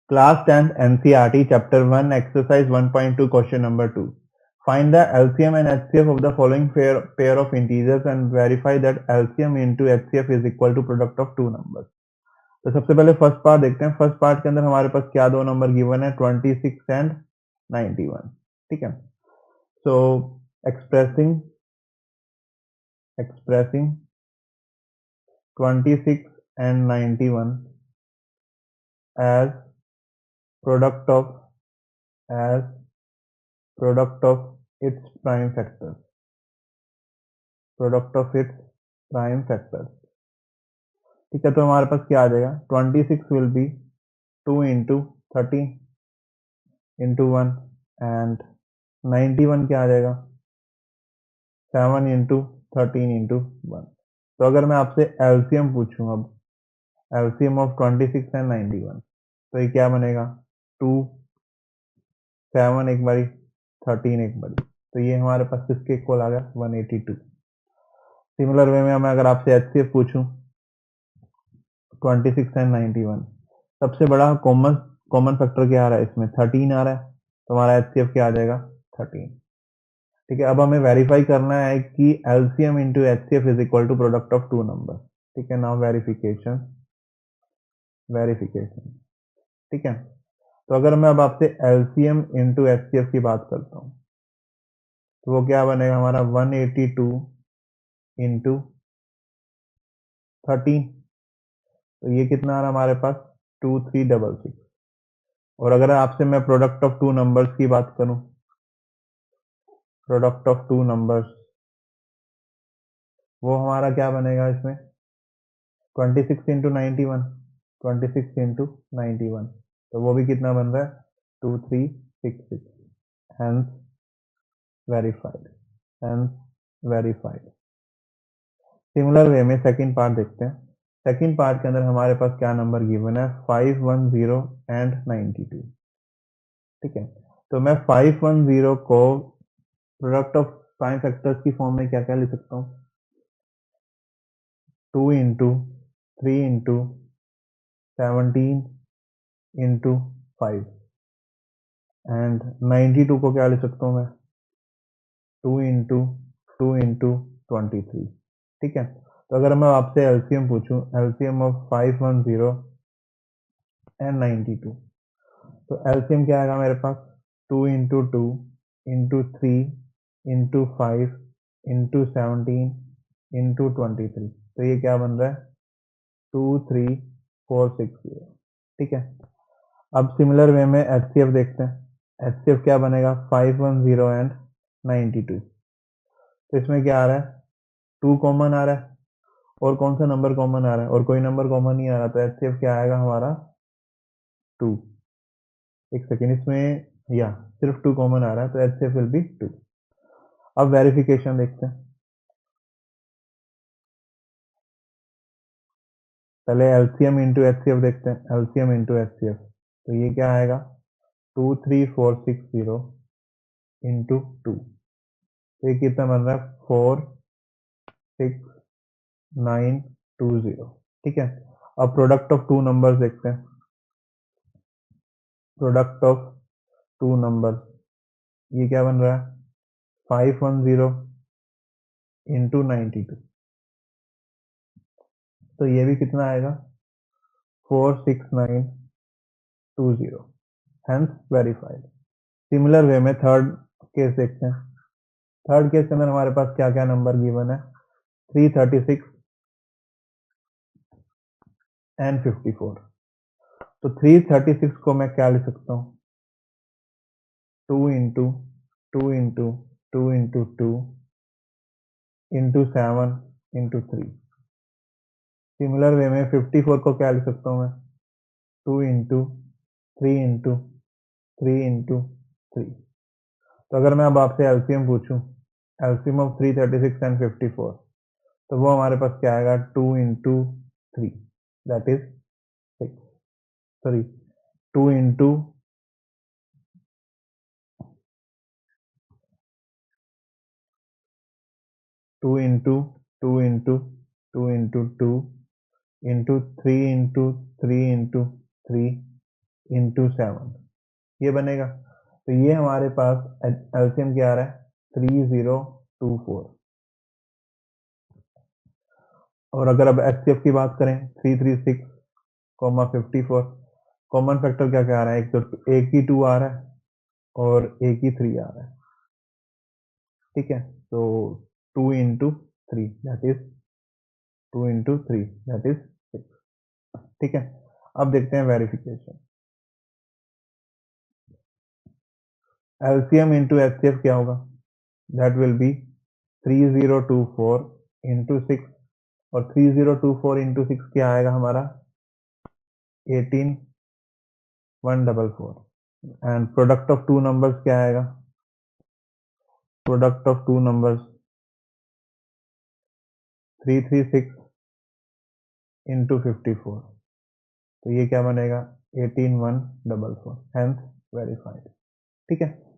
Class 10th NCERT Chapter 1 Exercise 1.2 Question number 2. Find the LCM and HCF of the following pair of integers and verify that LCM into HCF is equal to product of two numbers. तो सबसे पहले first part देखते हैं. First part के अंदर हमारे पास क्या दो नंबर गिवन है 26 एंड 91. ठीक है. सो expressing 26 and 91 as product of its prime factors. ठीक है. तो हमारे पास क्या आ जाएगा 26 will be 2 into 30 into 1 and 91 क्या आ जाएगा 7 into 13 into 1. तो अगर मैं आपसे एलसीएम पूछूं, अब एलसीएम ऑफ 26 एंड 91, तो ये क्या बनेगा 2 7 एक बारी 13 एक बारी. तो ये हमारे पास किसके इक्वल आ गया 182. सिमिलर वे में मैं अगर आपसे एचसीएफ पूछूं 26 एंड 91, सबसे बड़ा कॉमन फैक्टर क्या आ रहा है इसमें 13 आ रहा है. तो हमारा एचसीएफ क्या आ जाएगा 13. ठीक है. अब हमें वेरीफाई करना है कि LCM into HCF is equal to product of two number. ठीक है. Now verification. ठीक है. तो अगर मैं अब आपसे एलसीएम इंटू एचसीएफ की बात करता हूँ तो वो क्या बनेगा हमारा 182 इंटू 13. तो ये कितना आ रहा है हमारे पास 2366. और अगर आपसे मैं प्रोडक्ट ऑफ टू नंबर्स की बात करूं, प्रोडक्ट ऑफ टू नंबर्स, वो हमारा क्या बनेगा इसमें 26 इंटू 91. तो वो भी कितना बन रहा है 2366. Hence verified. सिमिलर वे में सेकंड पार्ट देखते हैं. सेकंड पार्ट के अंदर हमारे पास क्या नंबर गिवन है 510 एंड 92. ठीक है. तो मैं 510 को प्रोडक्ट ऑफ प्राइम फैक्टर्स की फॉर्म में क्या क्या लिख सकता हूँ 2 इंटू 3 इंटू 17 इंटू 5. एंड 92 को क्या लिख सकता हूँ मैं 2 इंटू 23. ठीक है. तो अगर मैं आपसे एलसीएम पूछूं, एलसीएम ऑफ 510 एंड 92, तो एलसीएम क्या आएगा मेरे पास 2 into 2 into 3 into 5 into 17 into 23. तो ये क्या बन रहा है 23460. ठीक है. अब सिमिलर वे में एचसीएफ देखते हैं. एचसीएफ क्या बनेगा 510 एंड 92. तो इसमें क्या आ रहा है 2 कॉमन आ रहा है. और कौन सा नंबर कॉमन आ रहा है और कोई नंबर कॉमन नहीं आ रहा. तो एचसीएफ क्या आएगा हमारा 2. एक सेकेंड, इसमें या सिर्फ 2 कॉमन आ रहा है तो एचसीएफ विल बी 2. अब वेरिफिकेशन देखते हैं. पहले एलसीएम इंटू एचसीएफ देखते हैं. एलसीएम इंटू एचसीएफ, तो ये क्या आएगा 23460 इंटू 2. तो ये कितना बन रहा है 46920. ठीक है. अब प्रोडक्ट ऑफ टू नंबर्स देखते हैं. प्रोडक्ट ऑफ टू नंबर्स, ये क्या बन रहा है 510 इंटू 92. तो ये भी कितना आएगा 46920. Hence verified. सिमिलर वे में थर्ड केस देखते हैं. थर्ड केस के अंदर हमारे पास क्या क्या नंबर गिवन है 336 एंड 54. तो 336 को मैं क्या लिख सकता हूँ 2 into 2 into 2 into 2 into 7 into 3. Similar way में 54 को क्या लिख सकता हूँ मैं 2 इंटू 3 इंटू 3 इंटू 3. तो अगर मैं अब आपसे एलसीएम पूछूं, एलसीएम ऑफ 336 एंड 54, तो वो हमारे पास क्या आएगा 2 into 3, that is 6. Sorry 2 into 2 into 2 into 2 into 2 into 3 into 3 into 3 into 7 ये बनेगा। तो ये हमारे पास एलसीएम क्या आ रहा है 3024। और अगर अब एचसीएफ की बात करें 336 कॉमा 54, कॉमन फैक्टर क्या क्या आ रहा है, एक ही 2 आ रहा है और एक ही 3 आ रहा है। ठीक है, तो 2 into 3 that is 2 into 3 that is 6। ठीक है, अब देखते हैं वेरिफिकेशन। एलसीएम इंटू एचसीएफ क्या होगा, दैट विल बी 3024 इंटू 6, और 3024 इंटू 6 क्या आएगा हमारा 18144। And product of two numbers क्या आएगा, product of two numbers 336 into 54, तो ये क्या बनेगा 18144, हेंस वेरीफाइड। ठीक है।